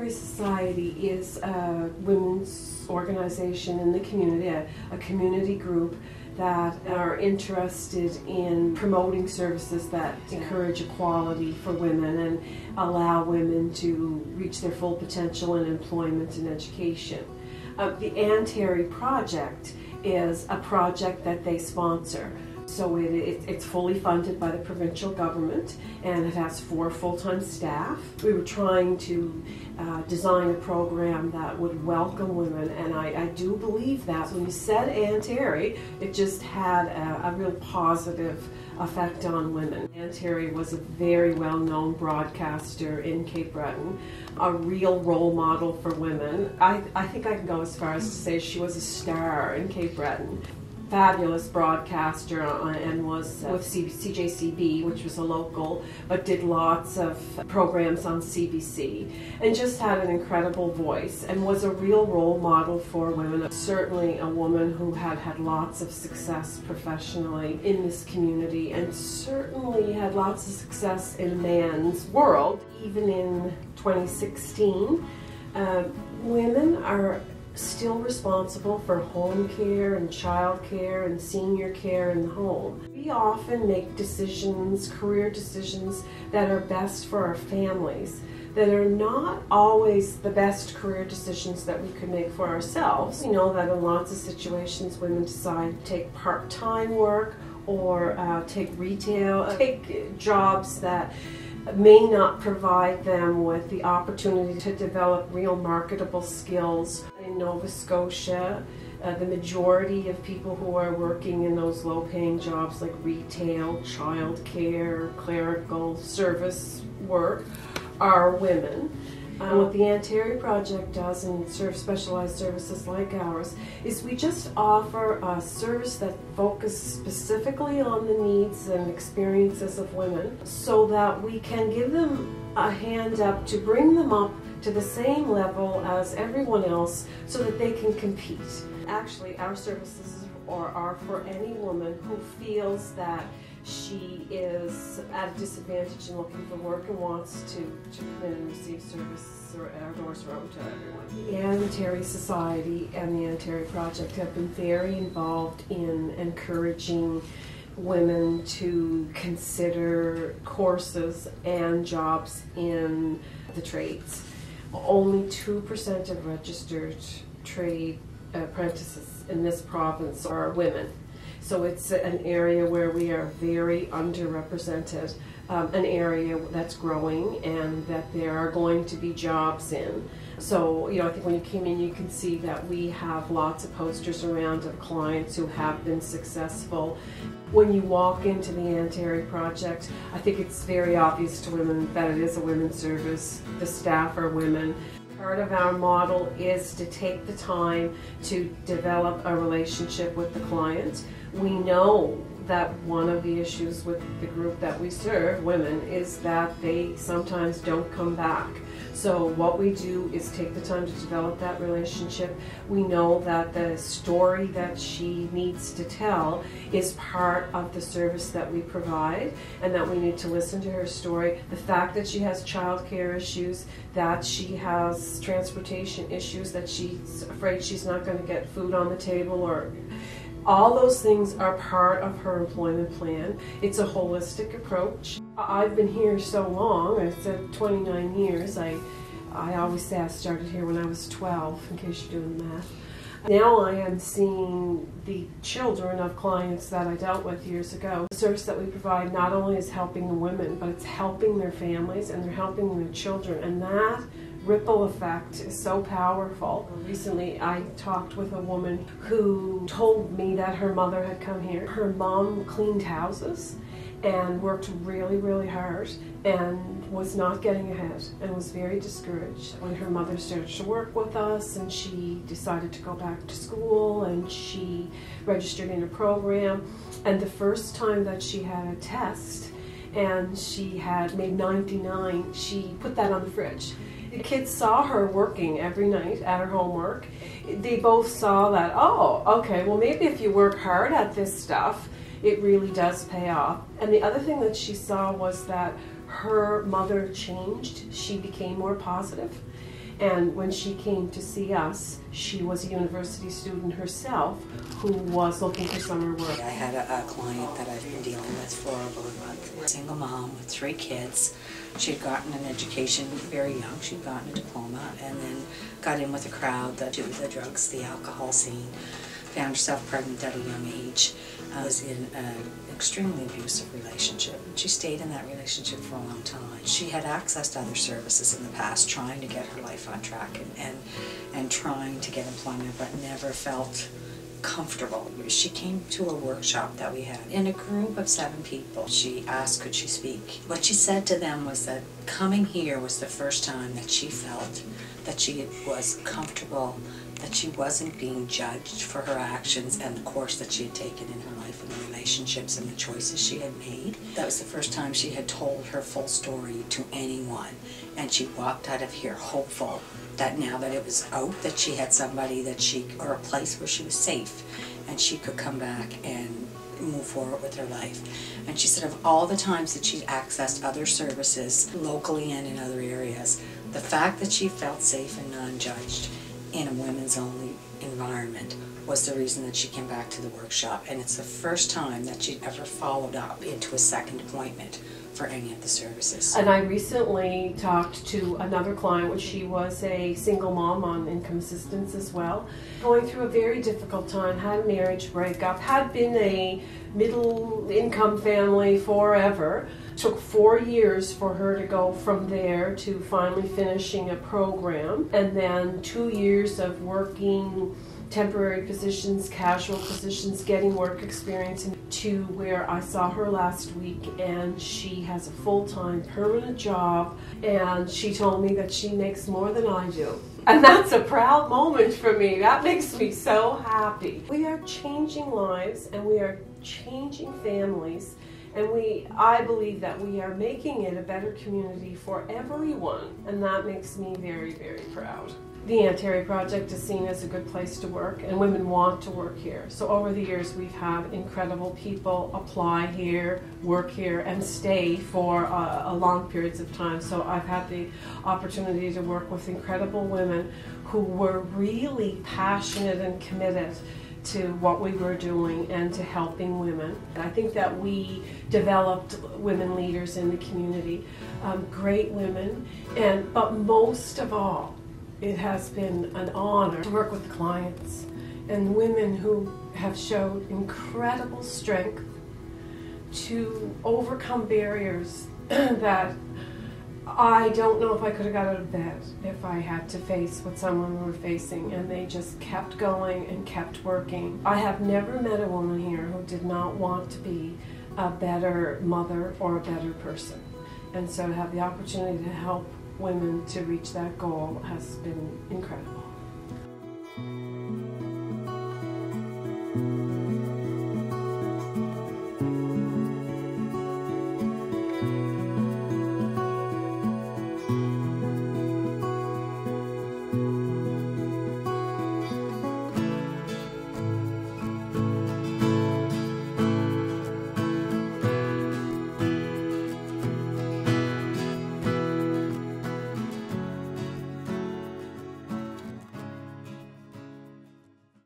Terry Society is a women's organization in the community, a community group that are interested in promoting services that encourage equality for women and allow women to reach their full potential in employment and education. The Ann Terry Project is a project that they sponsor. So it's fully funded by the provincial government, and it has 4 full-time staff. We were trying to design a program that would welcome women, and I do believe that when you said Ann Terry, it just had a real positive effect on women. Ann Terry was a very well-known broadcaster in Cape Breton, a real role model for women. I think I can go as far as to say she was a star in Cape Breton. Fabulous broadcaster and was with CJCB, which was a local, but did lots of programs on CBC, and just had an incredible voice and was a real role model for women. Certainly a woman who had had lots of success professionally in this community, and certainly had lots of success in a man's world. Even in 2016, women are still responsible for home care and child care and senior care in the home. We often make decisions, career decisions, that are best for our families, that are not always the best career decisions that we could make for ourselves. We know that in lots of situations women decide to take part-time work or take retail, take jobs that may not provide them with the opportunity to develop real marketable skills. In Nova Scotia, the majority of people who are working in those low-paying jobs like retail, childcare, clerical, service work are women. What the Ann Terry Project does, and specialized services like ours, is we just offer a service that focuses specifically on the needs and experiences of women, so that we can give them a hand up to bring them up to the same level as everyone else, so that they can compete. Actually, our services are for any woman who feels that she is at a disadvantage in looking for work and wants to come in and receive services. Our doors are open to everyone. The Ann Terry Society and the Ann Terry Project have been very involved in encouraging women to consider courses and jobs in the trades. Only 2% of registered trade apprentices in this province are women. So it's an area where we are very underrepresented, an area that's growing and that there are going to be jobs in. So, I think when you came in, you can see that we have lots of posters around of clients who have been successful. When you walk into the Ann Terry Project, I think it's very obvious to women that it is a women's service. The staff are women. Part of our model is to take the time to develop a relationship with the client. We know that one of the issues with the group that we serve, women, is that they sometimes don't come back. So what we do is take the time to develop that relationship. We know that the story that she needs to tell is part of the service that we provide, and that we need to listen to her story. The fact that she has childcare issues, that she has transportation issues, that she's afraid she's not going to get food on the table, or all those things are part of her employment plan. It's a holistic approach. I've been here so long, I said 29 years. I always say I started here when I was 12, in case you're doing the math. Now I am seeing the children of clients that I dealt with years ago. The service that we provide not only is helping the women, but it's helping their families and they're helping their children. And that ripple effect is so powerful. Recently I talked with a woman who told me that her mother had come here. Her mom cleaned houses and worked really, really hard and was not getting ahead and was very discouraged. When her mother started to work with us and she decided to go back to school and she registered in a program, and the first time that she had a test and she had made 99, she put that on the fridge. The kids saw her working every night at her homework. They both saw that, oh, okay, well maybe if you work hard at this stuff, it really does pay off. And the other thing that she saw was that her mother changed. She became more positive. And when she came to see us, she was a university student herself who was looking for summer work. I had a client that I've been dealing with for about a month. A single mom with 3 kids. She had gotten an education very young. She'd gotten a diploma and then got in with a crowd that did the drugs, the alcohol scene. Found herself pregnant at a young age. Was in an extremely abusive relationship. She stayed in that relationship for a long time. She had accessed other services in the past, trying to get her life on track and trying to get employment, but never felt comfortable. She came to a workshop that we had in a group of 7 people. She asked, could she speak? What she said to them was that coming here was the first time that she felt that she was comfortable, that she wasn't being judged for her actions and the course that she had taken in her life and the relationships and the choices she had made. That was the first time she had told her full story to anyone, and she walked out of here hopeful that now that it was out, that she had somebody or a place where she was safe and she could come back and move forward with her life. And she said of all the times that she'd accessed other services locally and in other areas, the fact that she felt safe and non-judged in a women's only environment was the reason that she came back to the workshop. And it's the first time that she'd ever followed up into a second appointment for any of the services. And I recently talked to another client, which she was a single mom on income assistance as well, going through a very difficult time, had a marriage breakup, had been a middle income family forever. Took 4 years for her to go from there to finally finishing a program, and then 2 years of working temporary positions, casual positions, getting work experience, to where I saw her last week and she has a full-time permanent job, and she told me that she makes more than I do. And that's a proud moment for me. That makes me so happy. We are changing lives and we are changing families. And I believe that we are making it a better community for everyone, and that makes me very, very proud. The Aunt Terry Project is seen as a good place to work, and women want to work here. So over the years we've had incredible people apply here, work here, and stay for long periods of time. So I've had the opportunity to work with incredible women who were really passionate and committed to what we were doing and to helping women. I think that we developed women leaders in the community, great women, but most of all, it has been an honor to work with clients and women who have showed incredible strength to overcome barriers that I don't know if I could have got out of bed if I had to face what some women were facing, and they just kept going and kept working. I have never met a woman here who did not want to be a better mother or a better person. And so to have the opportunity to help women to reach that goal has been incredible.